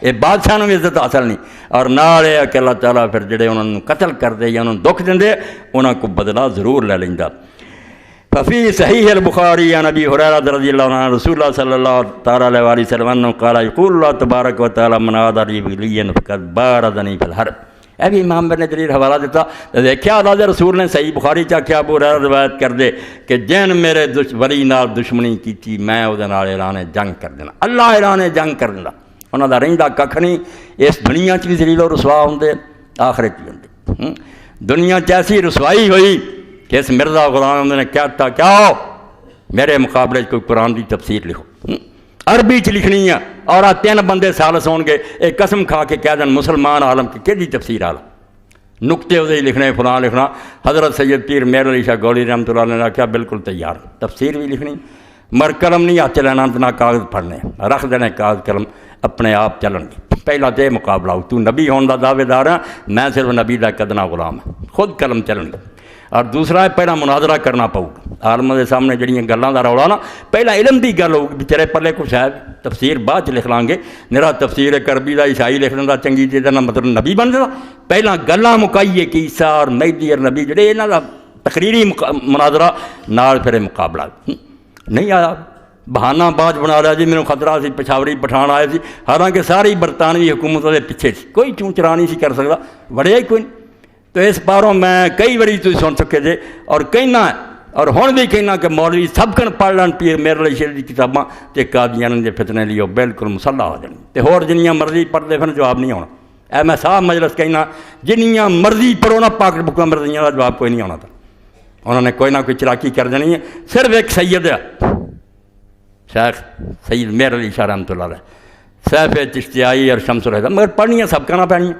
یہ بادشاہ نوں بھی عزت حاصل نہیں، اور نال یہ کہ اللہ تعالیٰ پھر جڑے انہوں نے قتل کردے یا انہوں نے دکھ دے انہوں کو بدلہ ضرور لے لیندا۔ ففی صحیح البخاری عن ابی ہریرہ رضی اللہ عنہ رسول اللہ صلی اللہ تعالیٰ علیہ وآلہ وسلم انہ قال یقول اللہ تبارک و تعالیٰ من عادى لي وليا فقد بارزني في الحرب۔ اے بھی امام بن جریر حوالہ دیتا، دیکھیا اللہ دے رسول نے صحیح بخاری چاکیا ابو ہریرہ روایت کر دے کہ جن میرے ولی نال دشمنی کی میں وہ اعلان جنگ کر دینا، اللہ اعلان جنگ کر دینا، انہوں دا رہندا ککھ نہیں، اس دنیا چ بھی ذلیل و رسوا ہوندے آخرت بھی ہوندے۔ دنیا چ ایسی رسوائی ہوئی کہ اس مرزا غلام نے کہتا کیا ہو میرے مقابلے کوئی قرآن کی تفسیر لکھو، عربی چ لکھنی ہے، اور آ تین بندے سالس ہون گے ایک قسم کھا کے کہہ دیں مسلمان عالم کی کہڑی تفسیر عالم، نقطے وہ لکھنے فلاں لکھنا۔ حضرت سید پیر مہر علی شاہ گولی رحمۃ اللہ علیہ نے کیا بالکل تیار، تفسیر بھی لکھنی، مر قلم نہیں ہاتھ لینا نہ کاغذ پڑھنے، رکھ دینے کاغذ قلم اپنے آپ چلن گے۔ پہلا تو یہ مقابلہ ہو، تو نبی ہون دا دعوے دار ہے، میں صرف نبی دا قدنا غلام ہے، خود قلم چلن گے۔ اور دوسرا ہے پہلا مناظرہ کرنا پاؤ گا، عالم دے سامنے جڑیاں گلاں دا رولا نا، پہلا علم دی گل ہوگی بھی تیرے پلے کچھ ہے، تفسیر بعد لکھ لیں گے، میرا تفسیر کربی دا عیسائی لکھ دینا چنگی چیز دا مطلب نبی بن جاتا، پہلا گلاں مکائیے کہ عیسیٰ اور مہدی اور نبی جڑے انہاں دا تقریری مناظرہ نال پھر مقابلہ نہیں آیا۔ بہانہ باز بنا لیا جی میرے خطرہ سی پشاوری پٹھان آئے سی، حالانکہ ساری برطانوی حکومت دے پیچھے سی، کوئی چون چرا نہیں سی کر سکتا، وڑیا ہی کوئی نہیں۔ تو اس باروں میں کئی باری تھی سن سکے جے، اور کہنا اور ہن بھی کہنا کہ مولوی سب کن پڑھ لین پیر مہر علی شاہ دی کتاباں تے قادیان دے فتنے لیو بالکل مسلح ہو جانی، تے ہور جنیاں مرضی پڑھتے پھر جواب نہیں ہونا۔ اے میں صاحب مجلس کہنا جنیاں مرضی پڑھو نا پاکٹ بکاں مرضیاں دا جواب کوئی نہیں ہونا تھا، انہوں نے کوئی نہ کوئی چلاکی کر دینی ہے۔ صرف ایک سید ہے شیخ سید مہر علی شاہ رحمۃ اللہ علیہ، سیف چشتیائی اور شمس الہدیٰ، مگر پڑھنیاں سب کا نہ پڑھنیاں،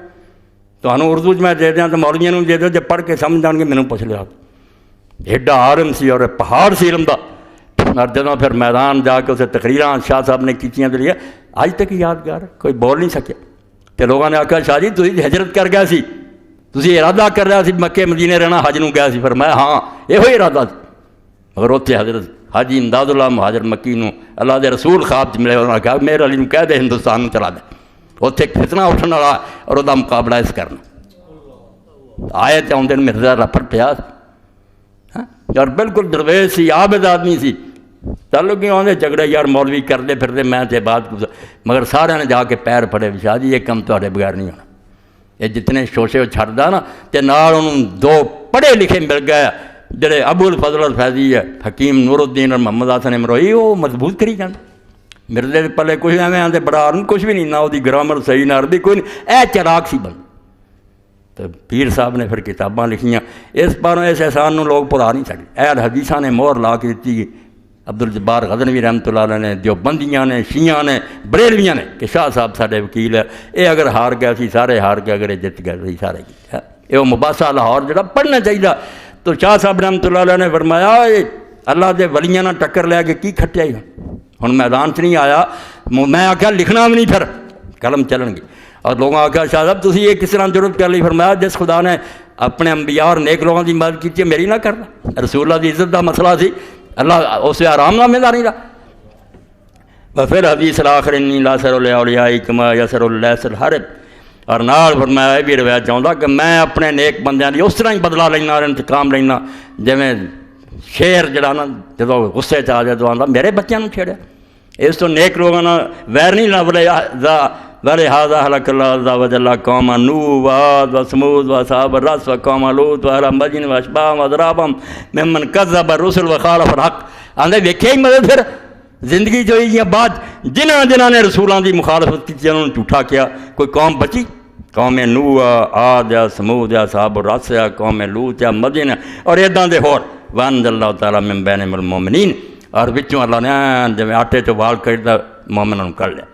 تو ہنوں اردو میں دے دیں تو مولویوں نے دے دو، جب پڑھ کے سمجھ جان گے مینوں پوچھ لیا۔ ایڈا عالم سی اور پہاڑ سی علم دا، اور جدوں پھر میدان جا کے اسے تقریراں شاہ صاحب نے کیتیاں دے لیے اج تک یادگار، کوئی بول نہیں سکیا۔ تے لوگوں نے آکھا شاہ جی تسی ہجرت کر گیا سی، تسی ارادہ کر رہا سی مکے مدینے رہنا، حج نوں گیا سی، فرمایا ہاں یہو ہی ارادہ سی، مگر اتنے حضرت حاجی امداد اللہ مہاجر مکی نوں اللہ دے رسول خواب چ ملے، انہوں نے کہا میرے علی نوں کہہ دے ہندوستان چلا دے، اتنے ایک فتنہ اٹھن والا اور وہ مقابلہ اس کرنا۔ آئے تو آدھے مرزا رفر پیا اور بالکل درویش سی، عابد آدمی سی، تعلق کیوں آدھے جھگڑے یار مولوی کرتے پھرتے میں تے بات، مگر سارے نے جا کے پیر پھڑے شاہ جی یہ کم تہاڈے بغیر نہیں ہونا۔ یہ جتنے شوشے وہ چھڑدا نا تے نال انہوں دو پڑھے لکھے مل گئے جڑے ابو الفضل الفیضی ہے، حکیم نور الدین اور محمد حسن امروئی، وہ مضبوط کری جاندے۔ مرزے دے پلے کچھ ایویں آندے بڑا عالم کچھ بھی نہیں، نہ وہ گرامر صحیح نہ عربی کوئی نہیں، اے چراغ سی بن۔ تو پیر صاحب نے پھر کتاباں لکھیاں، اس باروں اس احسان نوں لوگ بھلا نہیں سکتے۔ اہل حدیثاں نے مہر لا کے دیتی، عبدالجبار غزنوی رحمۃ اللہ علیہ نے، دیوبندیاں نے، شیعہ نے، بریلویاں نے کہ شاہ صاحب ساڈے وکیل ہے، یہ اگر ہار گیا سی سارے ہار کے، اگر یہ جت گئے سی سارے جیت۔ یہ مباحثہ لاہور جڑا پڑھنا چاہیے۔ تو شاہ صاحب رحمۃ اللہ علیہ نے فرمایا اللہ دے ولیاں نہ ٹکر لے کے کی کھٹیا ہی ہن میدان چ نہیں آیا، میں آخیا لکھنا بھی نہیں، پھر قلم چلن گی۔ اور لوگوں نے آخیا شاہ صاحب تسی یہ کس طرح ضرورت کر لی؟ فرمایا جس خدا نے اپنے انبیاء اور نیک لوگوں کی مدد کی میری نہ کرنا، رسول اللہ کی عزت کا مسئلہ سی، اللہ اسے آرام نامے دا نہیں رہا۔ پھر حدیث الآخر انی لاسر الاولیاء کما یسر اللیس الحرب، اور نال فرمایا یہ بھی روایت چاہتا کہ میں اپنے نیک بندیاں دی اس طرح ہی بدلا لینا اور انتقام لینا جویں شیر جڑا نا جدوں غصے چ آ جائے تو آندا میرے بچیاں نوں چھیڑیا، اس تو نیک لوگوں نال ویر نہیں ولہذا اهلك الله عز وجل قوم نوح وعاد وثمود واصحاب الرس وقوم لوط واهل مدین واشباہهم واضرابهم ممن كذب الرسل وخالف الحق۔ آندے ویکھے ہی مطلب پھر زندگی جو یہ بعد جنہاں نے رسولاں دی مخالفت کی انہوں نے جھوٹا کیا، کوئی قوم بچی؟ قوم نوح عاد یا ثمود یا اصحاب الرس یا قوم لوط یا مدین اور اِداں دے ہور۔ وانزل اللہ تعالیٰ من بینہم المومنین، اور بچوں اللہ نے جویں آٹے چوں وال کڈدا مومناں نوں کڈ لیا۔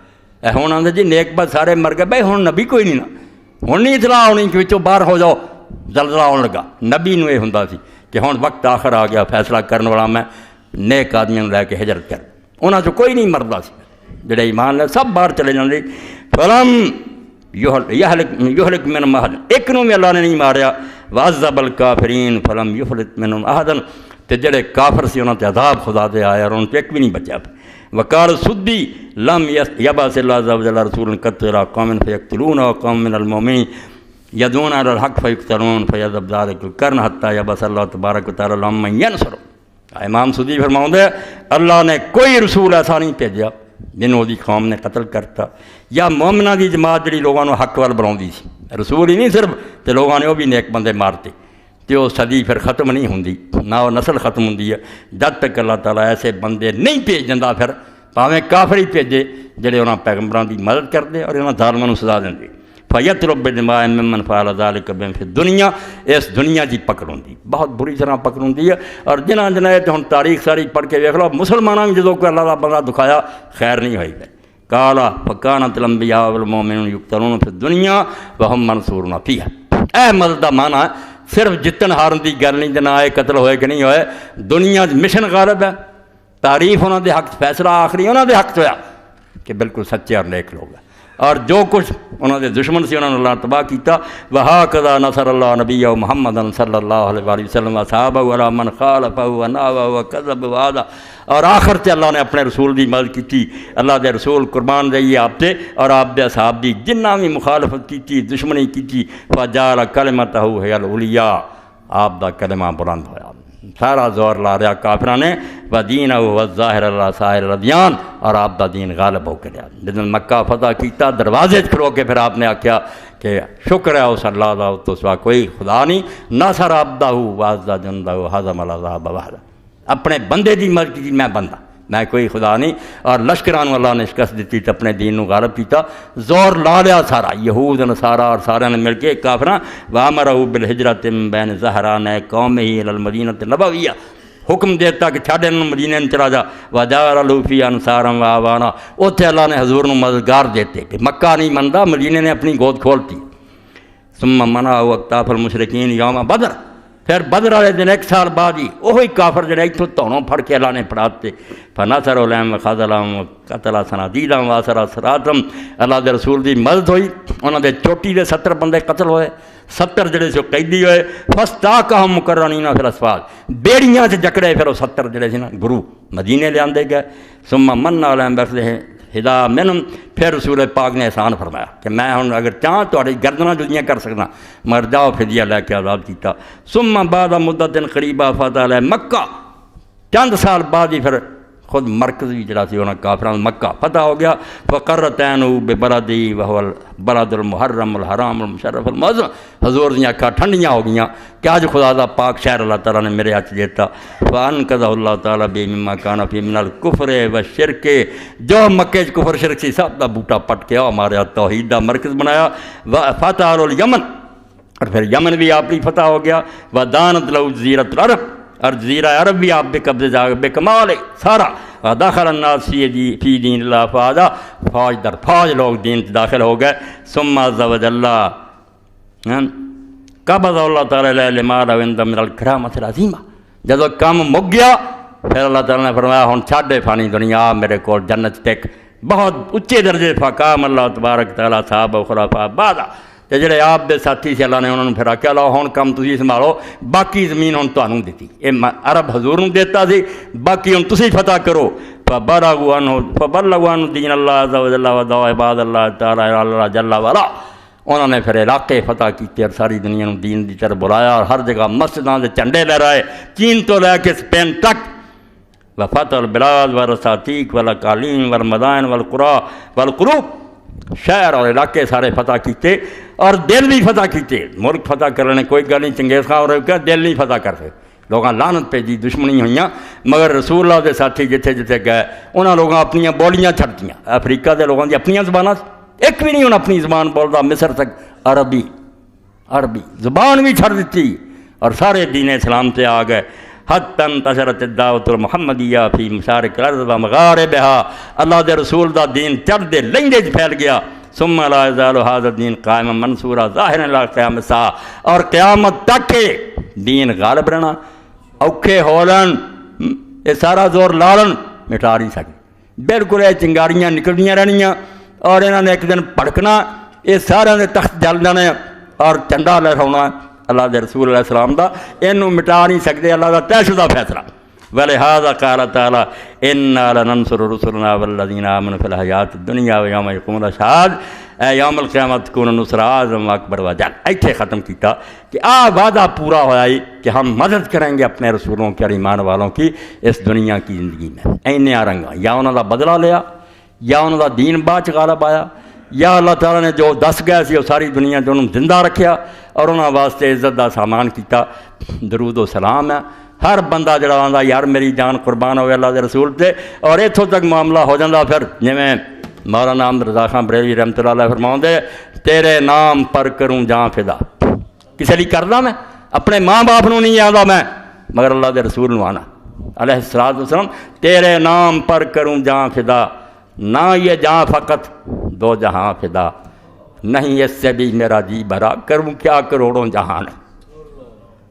اے ہن آندے جی نیک بد سارے مر گئے، بھائی ہن نبی کوئی نہیں نا، ہن نہیں اطلاع ہونی کہ وچوں باہر ہو جاؤ زلزلہ آن لگا۔ نبی نوں یہ ہوندا سی کہ ہن وقت آخر آ گیا، فیصلہ کرن والا میں، نیک آدمیاں لے کے ہجرت کر۔ انہاں چوں کوئی نہیں مردا سی، جڑے ایمان لے سب باہر چلے جاندے۔ فلم یہلک من احد، ایک نوں بھی اللہ نے نہیں ماریا۔ وعذب الکافرین فلم یفلت منہم احد، تے جڑے کافر سی انہاں تے عذاب خدا دے آیا اور انہاں تے ایک بھی نہیں بچیا۔ وقال سدی لم یبعث اللہ عز وجل رسولا قط الی قوم فیقتلون وقوم من المؤمنین یدعون الی الحق فیقتلون فیذهب ذلک القرن حتی یبعث اللہ تبارک و تعالی لهم من ینصر۔ امام سدی فرماؤں ہے اللہ نے کوئی رسول ایسا نہیں بھیجا جنہوں دی قوم نے قتل کرتا یا مومنہ دی جماعت جڑی لوگوں نے حق وال بناؤندی سی، رسول ہی نہیں صرف تے لوگوں نے وہ بھی نیک بندے مارتے تے وہ صدی پھر ختم نہیں ہوندی، نہ وہ نسل ختم ہوندی ہے جب تک اللہ تعالیٰ ایسے بندے نہیں بھیج دیندا پھر پاویں کافر ہی بھیجے جڑے انہاں پیغمبراں دی مدد کردے اور انہاں ظالماں نوں سزا دیندے۔ فیطلب بدماء ممن فعل ذلک بهم فی الدنیا، اس دنیا دی پکڑ ہوندی بہت بری طرح پکڑ ہوندی ہے۔ اور جنہاں تے ہن تاریخ ساری پڑھ کے ویکھ لو مسلماناں بھی جدوں کوئی اللہ دا بندہ دکھایا خیر نہیں ہوئی ہے۔ قال فکانت الانبیاء والمؤمنون یقتلون فی الدنیا وهم منصورون فیہا۔ اے مدد دا معنی ہے صرف جتن ہارن دی گل نہیں جنا اے قتل ہوئے کہ نہیں ہوئے، دنیا مشن غالب ہے، تعریف انہاں دے حق فیصلہ آخری انہاں دے حق ہویا کہ بالکل سچے اور نیک لوگ ہیں، اور جو کچھ انہوں نے دشمن سے انہوں نے اللہ تباہ کیتا۔ وَهَكَذَا نَصَرَ اللَّهُ نَبِيَّهُ مُحَمَّدًا صلی اللہ علیہ وسلم وَأَصْحَابَهُ وَعَلَىٰ مَنْ خَالَفَهُ وَنَابَهُ وَكَذَّبَ وَعَادَ۔ اور آخر تے اللہ نے اپنے رسول دی مدد کیتی، اللہ دے رسول قربان دئیے آپ تے اور آپ دے اصحاب دی جنہ بھی مخالفت کیتی دشمنی کیتی فَجَعَلَ كَلِمَتَهُ هِيَ الْعُلْيَا، آپ دا کلمہ بلند ہویا، سارا زور لا رہا کافران نے وَدِينَهُ وَالظَّاهِرَ عَلَىٰ سَائِرِ الْأَدْيَانِ، اور آپ دا دین غالب ہو کے لیا۔ جن مکہ فتح کیتا دروازے کھلو کے پھر آپ نے آکھیا کہ شکر ہے اس اللہ دا تو سوا کوئی خدا نہیں، نَصَرَ عَبْدَهُ وَعَزَّ جُنْدَهُ هَزَمَ الْأَحْزَابَ وَحْدَهُ، اپنے بندے دی مدد کی میں بندہ میں کوئی خدا نہیں، اور لشکران اللہ نے شکست دیتی تو اپنے دین نو غالب کیتا، زور لا لیا سارا یہود نصارا اور سارے نے مل کے کافراں وَأَمَرَهُ بِالْهِجْرَةِ مِن بَيْنِ ظَهْرَانِ قَوْمِهِ إِلَى الْمَدِينَةِ النَّبَوِيَّةِ، حکم دیتا کہ چھاڑ انہوں مدینہ میں چلا جا وَجَعَلَ لَهُ فِيهَا أَنصَارًا وَأَعْوَانًا، اوتھے اللہ نے حضور نو مددگار دیتے کہ مکہ نہیں مندا، مدینہ نے اپنی گود کھولتی۔ ثم منعه أكتاف المشركين يوم بدر، پھر بدر والے دن ایک سال بعد ہی وہی کافر جڑے اتوں دھونوں پھڑ کے اللہ نے پڑھاتے فنصر علیہم وخذلہم وقتل صنادیدہم واسر اسراتہم، اللہ دے رسول دی مدد ہوئی، انہوں دے چوٹی دے 70 بندے قتل ہوئے، 70 جڑے سے قیدی ہوئے، فاستاقہم مقرنین فی الاسفاد، بیڑیاں سے جکڑے پھر وہ 70 جڑے سے نا گرو مدینے لے آندے گئے۔ ثم من علیہم بفضلہ ہدا منہم، پھر رسول پاک نے احسان فرمایا کہ میں ہن اگر چاہاں تہاڈی گردناں جدیاں کر سکنا، مگر جاؤ فدیہ لے کے آزاد کیتا۔ ثم بعد مدت قریبہ فتح علیہ مکہ، چند سال بعد ہی پھر خود مرکز بھی جڑا سی انہاں کافراں مکہ فتح ہو گیا۔ فقرت عینہ ببلدی وہو البلد المحرم الحرام المشرف المعظم، حضور دیاں اکھاں ٹھنڈیاں ہو گئیاں کہ آج خدا دا پاک شہر اللہ تعالیٰ نے میرے ہاتھ دیتا۔ فانقذہ اللہ تعالیٰ بہ مما کان فی من الکفر والشرک، جو مکے چ کفر شرک سی سب دا بوٹا پٹ کے ہمارے ہاتھ توحید دا مرکز بنایا۔ فتح الیمن، اور پھر یمن بھی آپ کی فتح ہو گیا۔ ودانت لہ جزیرۃ العرب، اور جزیرہ عرب بھی آپ بے قبضے جا بے کمال سارا۔ داخل الناس فی دین اللہ افواجا، فوج در فوج لوگ دین داخل ہو گئے۔ ثم عز وجل قبض اللہ تعالیٰ علیہ ما لہ عند من الکرامۃ العظیمہ، جب کام مک گیا پھر اللہ تعالیٰ نے فرمایا ہن چھڈے فانی دنیا میرے کو جنت تک بہت اچے درجے فقام اللہ تبارک تعالیٰ صاحب و خلفاء بعد، تے جڑے آپ دے ساتھی سے اللہ نے انہوں نے پھر آکھیا لو ہن کم تسی سنبھالو، باقی زمین ہن تانوں دتی، اے عرب حضور نوں دیتا سی، باقی ہن تسی فتح کرو۔ فبلغوا عنہ دین اللہ عز وجل ودعوا عباد اللہ تعالیٰ اللہ جل وعلا، انہوں نے پھر علاقے فتح کیتے اور ساری دنیا نوں دین دی طرف بلایا، اور ہر جگہ مسجداں دے جھنڈے لہرائے، چین تو لے کے اسپین تک۔ وفتح البلاد والرساتیق والاقالیم والمدائن والقرى والقلوب، شہر اور علاقے سارے فتح کیتے اور دل بھی فتح کیتے۔ ملک فتح کرنے کوئی گل نہیں، چنگیز خان اور دل نہیں فتح کر سکتے، لوگاں لعنت پہ دی دشمنی ہوئیاں، مگر رسول اللہ دے ساتھی جتھے جتھے گئے انہاں لوگاں اپنیاں بولیاں چھڑتیاں۔ افریقہ دے لوگاں دی اپنیاں زباناں، ایک بھی نہیں انہاں اپنی زبان بولدا، مصر تک عربی زبان بھی چھڑ دیتی اور سارے دین اسلام تے آ گئے۔ حتی انتشرت الدعوۃ المحمدیہ فی مشارق الارض و مغاربہا، اللہ دے رسول دا دین چڑھدے لہندے چ پھیل گیا۔ ثم لا یزال ھذا الدین قائما منصورا ظاہرا الی قیام الساعہ، اور قیامت تک دین غالب رہنا، اوکھے ہولن یہ سارا زور لالن مٹا نہیں سکے، بالکل یہ چنگاریاں نکلدیاں رہنیاں اور انہوں نے ایک دن پڑکنا، یہ سارے دے تخت جل جانے اور جھنڈا لہراؤنا اللہ دے رسول علیہ السلام دا، اینوں مٹا نہیں سکتے، اللہ دا طے شدہ فیصلہ۔ ولہذا قال تعالیٰ انا لننصر رسلنا والذین آمنوا فی الحیات الدنیا ویوم یقوم الاشہاد، اے یوم القیامت تکون نصر اعظم اکبر وجل۔ ایتھے ختم کیتا کہ وعدہ پورا ہوا ہے کہ ہم مدد کریں گے اپنے رسولوں کی اور ایمان والوں کی اس دنیا کی زندگی میں۔ اینیا رنگا یا انہوں دا بدلہ لیا، یا انہوں دا دین بعد غالب آیا، یا اللہ تعالیٰ نے جو دس گئے سی وہ ساری دنیا جو انہوں زندہ رکھیا اور انہوں واسطے عزت دا سامان کیتا۔ درود و سلام ہے ہر بندہ جڑا آندا یار میری جان قربان ہوئے اللہ دے رسول تے، اور اتھوں تک معاملہ ہو جاندہ پھر جویں مولانا احمد رضا خان بریلوی رحمۃ اللہ علیہ فرماؤندے تیرے نام پر کروں جان فدا۔ کسے لیے کردا میں؟ اپنے ماں باپ نوں نہیں آندا میں، مگر اللہ دے رسول نوں آنا علیہ الصلوۃ والسلام، تیرے نام پر کروں جان فدا، نہ یہ جان فقط دو جہاں فدا، نہیں اس سے بھی میرا جی بھرا، کروں کیا کروڑوں جہان۔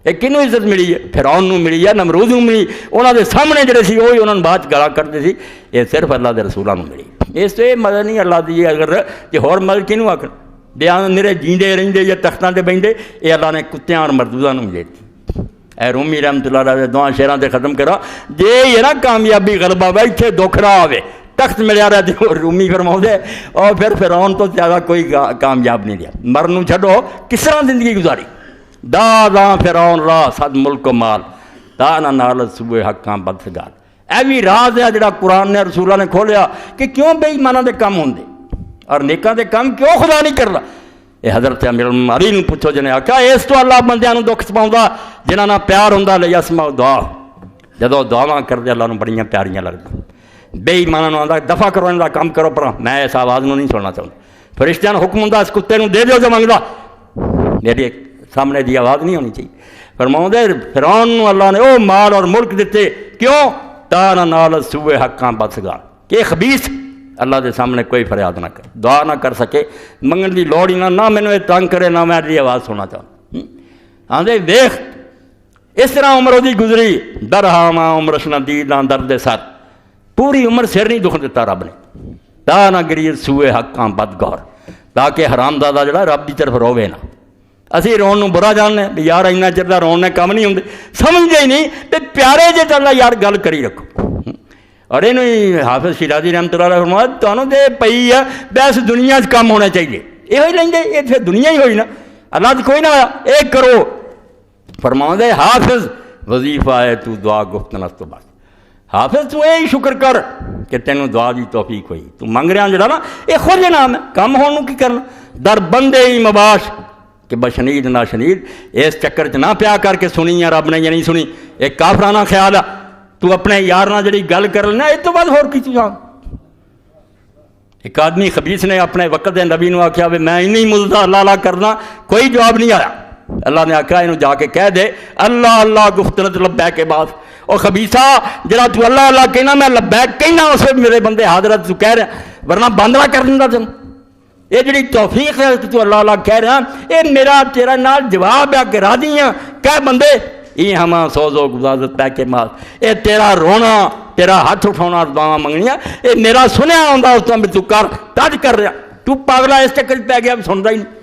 یہ کنوں عزت ملی ہے؟ فرعون نوں ملی ہے، نمرود نوں ملی، انہوں دے سامنے جڑے سی وہی انہوں نے بات گلا کرتے سی، یہ صرف اللہ دے رسولاں نوں ملی۔ اس تو یہ مدد نہیں اللہ دی، اگر کہ ہور مدد کنوں آکھن بیان میرے جیندے رہندے یا تختاں تے بیندے، یہ اللہ نے کتیاں اور مردوداں نوں ملے تھی۔ اے رومی رحمۃ اللہ علیہ دعا شعراں تے ختم کرا، جے یہ نا کامیابی غلبہ بیٹھے دکھ نہ آوے، تخت ملیا رہا دیکھو رومی فرماؤندے، اور پھر فرعون تو زیادہ کوئی کامیاب نہیں دیا، مرنوں چھڈو کس طرح زندگی گزاری۔ دادا فرعون را صد ملک و مال، دانا نالت صبح حقاں بدسگال۔ اے بھی راز ہے جڑا قرآن نے رسولہ نے کھولیا کہ کیوں بے ایماناں دے کم ہوندے اور نیکاں دے کم کیوں خدا نہیں کردا۔ یہ حضرت امیر المومنین علی نوں پوچھو جنے آکھیا اس تو اللہ بندیاں نوں دکھ سپاوندا جنہاں نال پیار ہوندا لے یسمع دعا، جدوں دعاواں کردے اللہ نوں بڑیاں پیاریاں لگداں۔ بے ایماناں نوں آندا دفع کرو انہاں دا کم کرو، پر میں اس آواز نوں نہیں سننا چاہتا۔ فرشتیاں نوں حکم ہوندا اس کتے نوں دے دیو جو منگدا، میری سامنے دی آواز نہیں ہونی چاہیے۔ فرماؤندے فرعون نوں اللہ نے او مال اور ملک دیتے کیوں؟ تانا نال سوئے حقاں بدسگال، کہ خبیث اللہ دے سامنے کوئی فریاد نہ کرے، دعا نہ کر سکے، منگن دی لوڑ ہی نہ مینوں یہ تنگ کرے، نہ میں دی آواز سننا چاہتا۔ آندے ویکھ اس طرح عمر دی گزری، درہاواں عمر شندیداں درد سر، پوری عمر سر نہیں دکھ دیتا رب نے۔ تانا گریز سوئے حقاں بدگور، تاکہ حرام زادہ جڑا رب دی طرف روے نہ۔ اسی رون نوں برا جاننے بھی یار اینا چر دا رون نے کم نہیں ہوندے، سمجھدے ہی نہیں تے پیارے جے چلدا یار گل کری رکھو۔ اور اینوں ہی حافظ شیرازی رحمۃ اللہ علیہ فرمایا تانوں تے پئی ہے بس دنیا چ کم ہونا چاہیے، یہ ہی لیندے، یہ پھر دنیا ہی ہوئی نا، اللہ تے کوئی نہ ہویا، ایک کرو۔ فرماؤندے حافظ وظیفہ ہے تو دعا گفتن تو بس، حافظ تو یہ شکر کر کہ تینوں دعا دی توفیق ہوئی، تو منگ رہا جڑا نا یہ خود نام ہے، کم ہون کی کرنا۔ در بندے ہی مباش کہ بشنید نہ شنید، اس چکر چ نہ پیا کر کے سنی یا رب نے یا نہیں سنی، ایک کافرانہ خیال ہے۔ تو اپنے یار نہ جڑی گل کر لینا اس تو بعد ہور کی چیزاں۔ ایک آدمی خبیث نے اپنے وقت دے نبی نو آکھیا بھی میں انہی ملتا اللہ اللہ کرنا، کوئی جواب نہیں آیا۔ اللہ نے آکھا انہوں جا کے کہہ دے اللہ اللہ گفتنت لبیک کے بعد، او خبیثہ جڑا تو اللہ اللہ کہنا میں لبیک کہنا اس وقت میرے بندے حاضرت تو کہہ رہے، ورنہ بند نہ کر دیندا تم۔ یہ جڑی توفیق ہے کہ تو اللہ اللہ کہہ رہا، یہ میرا تیرا نال جواب ہے کہ راضی ہیں کہ بندے یہ ہماں سوزو گزازت پہ کے ماس، یہ تیرا رونا تیرا ہاتھ اٹھانا دعا منگنیاں یہ میرا سنیا ہوندا اس طرح بھی تو کر تج کر رہا، تو پاگلا اس چکر پہ گیا سنتا ہی نہیں،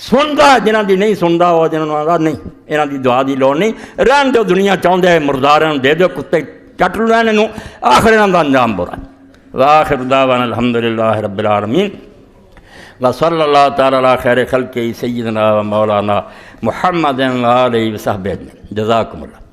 سنتا جنہاں دی نہیں سنتا وہ جنہوں نے آدھا نہیں یہاں دی دعا دی لوڑ نہیں، رہن دو دنیا چاہتے ہیں مرداراں دے دو کتے چٹ لو انہوں، آخر انہاں دا انجام برا۔ وآخر دعوانا الحمدللہ رب العالمین وصلی اللہ تعالی علی خیر خلقہ سیدنا و مولانا محمد و آلہ و صحبہ اجمعین۔ جزاکم اللہ۔